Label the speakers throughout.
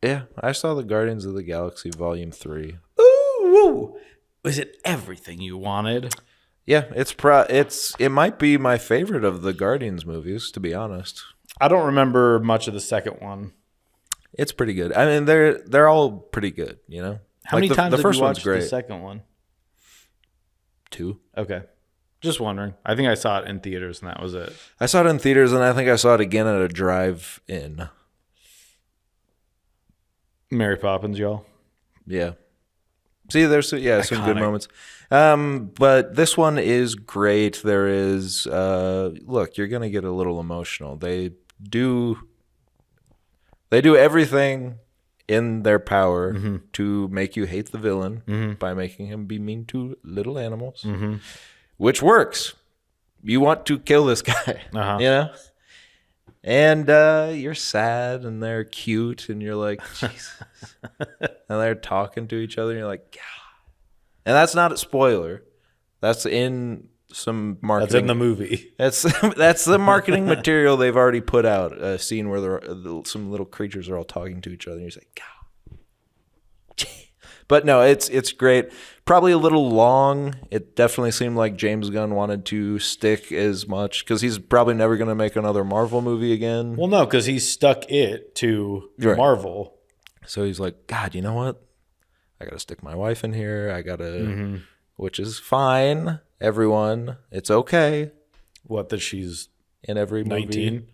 Speaker 1: Yeah, I saw the Guardians of the Galaxy Volume 3.
Speaker 2: Ooh, is it everything you wanted?
Speaker 1: Yeah, it might be my favorite of the Guardians movies, to be honest.
Speaker 2: I don't remember much of the second one.
Speaker 1: It's pretty good. I mean, they're all pretty good, you know?
Speaker 2: How many times
Speaker 1: the
Speaker 2: did
Speaker 1: first
Speaker 2: you
Speaker 1: one's
Speaker 2: watch
Speaker 1: great.
Speaker 2: the second one?
Speaker 1: 2.
Speaker 2: Okay. Just wondering. I think I saw it in theaters and that was it.
Speaker 1: I saw it in theaters, and I think I saw it again at a drive-in.
Speaker 2: Mary Poppins, y'all.
Speaker 1: Yeah. See, there's some good
Speaker 2: Iconic.
Speaker 1: moments. But this one is great. There is look, you're gonna get a little emotional. They do everything in their power to make you hate the villain by making him be mean to little animals, which works. You want to kill this guy, you know? And you're sad, and they're cute, and you're like, Jesus. And they're talking to each other, and you're like, God. And that's not a spoiler. That's in some marketing.
Speaker 2: That's in the movie.
Speaker 1: That's the marketing material they've already put out. A scene where some little creatures are all talking to each other, and you're like, God. But no, it's great. Probably a little long. It definitely seemed like James Gunn wanted to stick as much because he's probably never going to make another Marvel movie again.
Speaker 2: Well, no, because he stuck it to Marvel.
Speaker 1: So he's like, God, you know what? I got to stick my wife in here. I got to, which is fine. Everyone, it's okay.
Speaker 2: What, that she's
Speaker 1: in every movie?
Speaker 2: 19?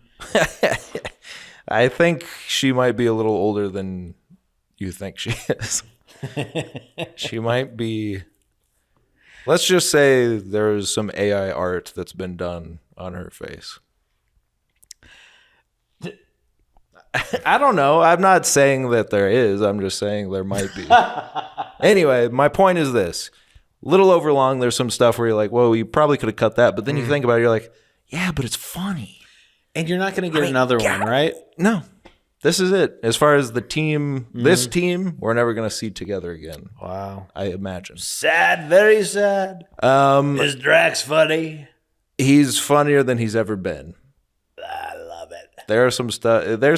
Speaker 1: I think she might be a little older than you think she is. She might be. Let's just say there's some AI art that's been done on her face. I don't know. I'm not saying that there is. I'm just saying there might be. Anyway, my point is this. Little over long, there's some stuff where you're like, whoa, you probably could have cut that. But then you think about it, you're like, yeah, but it's funny.
Speaker 2: And you're not going to get another one, right?
Speaker 1: No. This is it. As far as the team, this team, we're never going to see together again.
Speaker 2: Wow.
Speaker 1: I imagine.
Speaker 2: Sad, very sad. Is Drax funny?
Speaker 1: He's funnier than he's ever been.
Speaker 2: I love it.
Speaker 1: There's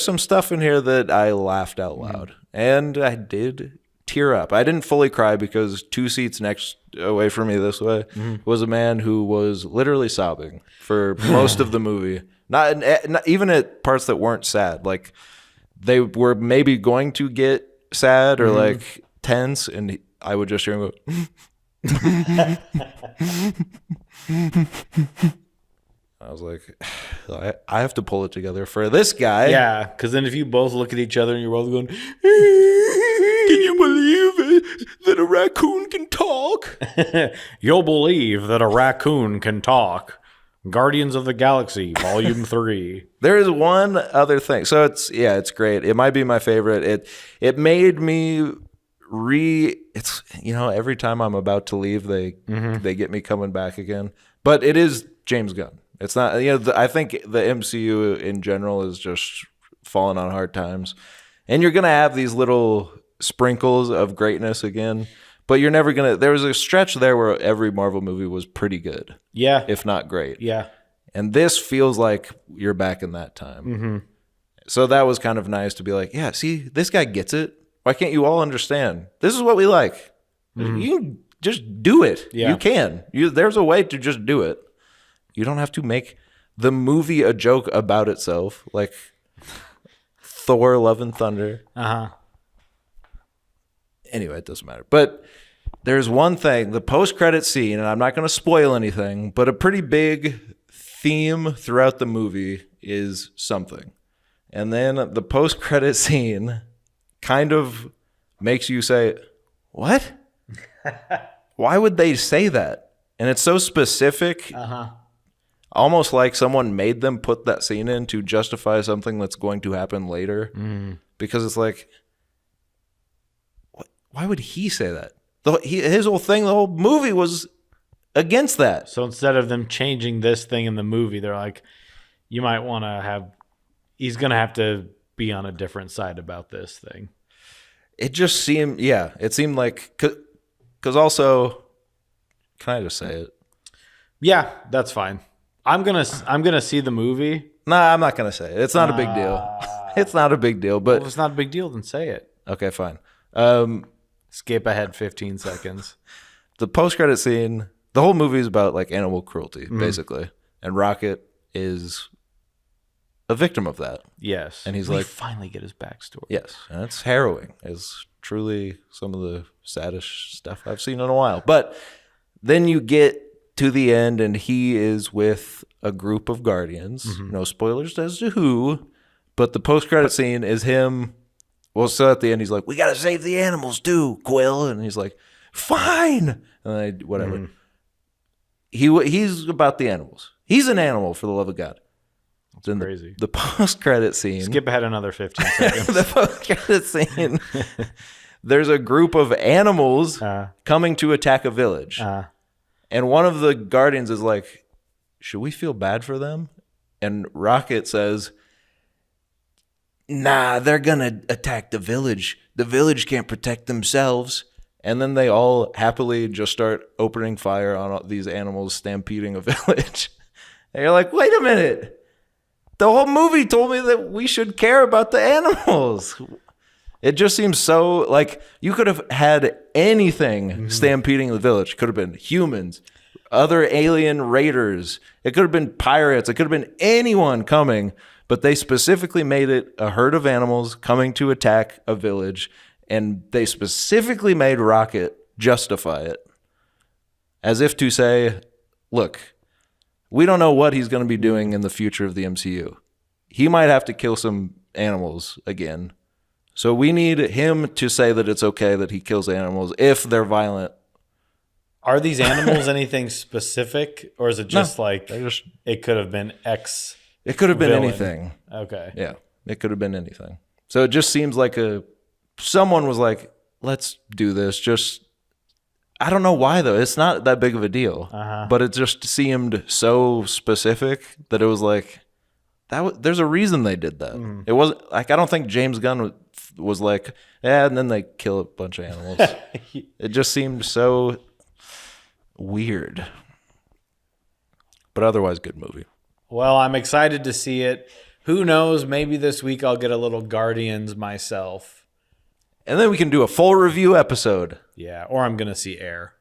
Speaker 1: some stuff in here that I laughed out loud. And I did tear up. I didn't fully cry because 2 seats next away from me this way was a man who was literally sobbing for most of the movie. Not even at parts that weren't sad. Like, they were maybe going to get sad or like tense, and I would just hear him go. I was like, I have to pull it together for this guy.
Speaker 2: Yeah, because then if you both look at each other and you're both going, can you believe it, that a raccoon can talk? You'll believe that a raccoon can talk. Guardians of the Galaxy, Volume 3.
Speaker 1: There is one other thing. So it's great. It might be my favorite. It made me it's, you know, every time I'm about to leave, they get me coming back again. But it is James Gunn. It's not, you know, I think the MCU in general is just falling on hard times. And you're going to have these little sprinkles of greatness again. But you're never going to... There was a stretch there where every Marvel movie was pretty good.
Speaker 2: Yeah.
Speaker 1: If not great.
Speaker 2: Yeah.
Speaker 1: And this feels like you're back in that time. So that was kind of nice to be like, yeah, see, this guy gets it. Why can't you all understand? This is what we like. You can just do it.
Speaker 2: Yeah.
Speaker 1: You can. There's a way to just do it. You don't have to make the movie a joke about itself, like Thor, Love and Thunder. Anyway, it doesn't matter. But there's one thing, the post-credit scene, and I'm not going to spoil anything, but a pretty big theme throughout the movie is something. And then the post-credit scene kind of makes you say, what? Why would they say that? And it's so specific, almost like someone made them put that scene in to justify something that's going to happen later. Because it's like, why would he say that? His whole thing, the whole movie was against that.
Speaker 2: So instead of them changing this thing in the movie, they're like, you might want to have... He's going to have to be on a different side about this thing.
Speaker 1: It just seemed... Yeah, it seemed like... Because also... Can I just say it?
Speaker 2: Yeah, that's fine. I'm gonna see the movie.
Speaker 1: Nah, I'm not going to say it. It's not a big deal. It's not a big deal,
Speaker 2: Well, if
Speaker 1: but
Speaker 2: it's not a big deal, then say it.
Speaker 1: okay, fine.
Speaker 2: Skip ahead 15 seconds.
Speaker 1: The post-credit scene, the whole movie is about like animal cruelty, basically, and Rocket is a victim of that.
Speaker 2: Yes.
Speaker 1: And he's
Speaker 2: we
Speaker 1: like,
Speaker 2: finally get his backstory.
Speaker 1: yes, and it's harrowing. It's truly some of the saddest stuff I've seen in a while. But then you get to the end, and he is with a group of guardians. No spoilers as to who, but the post-credit scene is him. Well, so at the end, he's like, "We got to save the animals too, Quill," and he's like, "Fine," and whatever. He's about the animals. He's an animal, for the love of God. Then
Speaker 2: crazy.
Speaker 1: The post-credit scene.
Speaker 2: Skip ahead another 15 seconds.
Speaker 1: The post-credit scene. There's a group of animals coming to attack a village. And one of the guardians is like, should we feel bad for them? And Rocket says, nah, they're going to attack the village. The village can't protect themselves. And then they all happily just start opening fire on all these animals stampeding a village. And you're like, wait a minute. The whole movie told me that we should care about the animals. It just seems so like you could have had anything stampeding the village. It could have been humans, other alien raiders. It could have been pirates. It could have been anyone coming, but they specifically made it a herd of animals coming to attack a village, and they specifically made Rocket justify it as if to say, look, we don't know what he's going to be doing in the future of the MCU. He might have to kill some animals again. So we need him to say that it's okay that he kills animals if they're violent.
Speaker 2: Are these animals anything specific, or is it just it could have been X?
Speaker 1: It could have been
Speaker 2: villain?
Speaker 1: anything.
Speaker 2: Okay.
Speaker 1: Yeah, it could have been anything. So it just seems like someone was like, let's do this. Just, I don't know why though. It's not that big of a deal, but it just seemed so specific that it was like, there's a reason they did that. It wasn't like, I don't think James Gunn was like, yeah, and then they kill a bunch of animals. It just seemed so weird. But otherwise, good movie.
Speaker 2: Well, I'm excited to see it. Who knows? Maybe this week I'll get a little Guardians myself.
Speaker 1: And then we can do a full review episode.
Speaker 2: Yeah, or I'm going to see Air.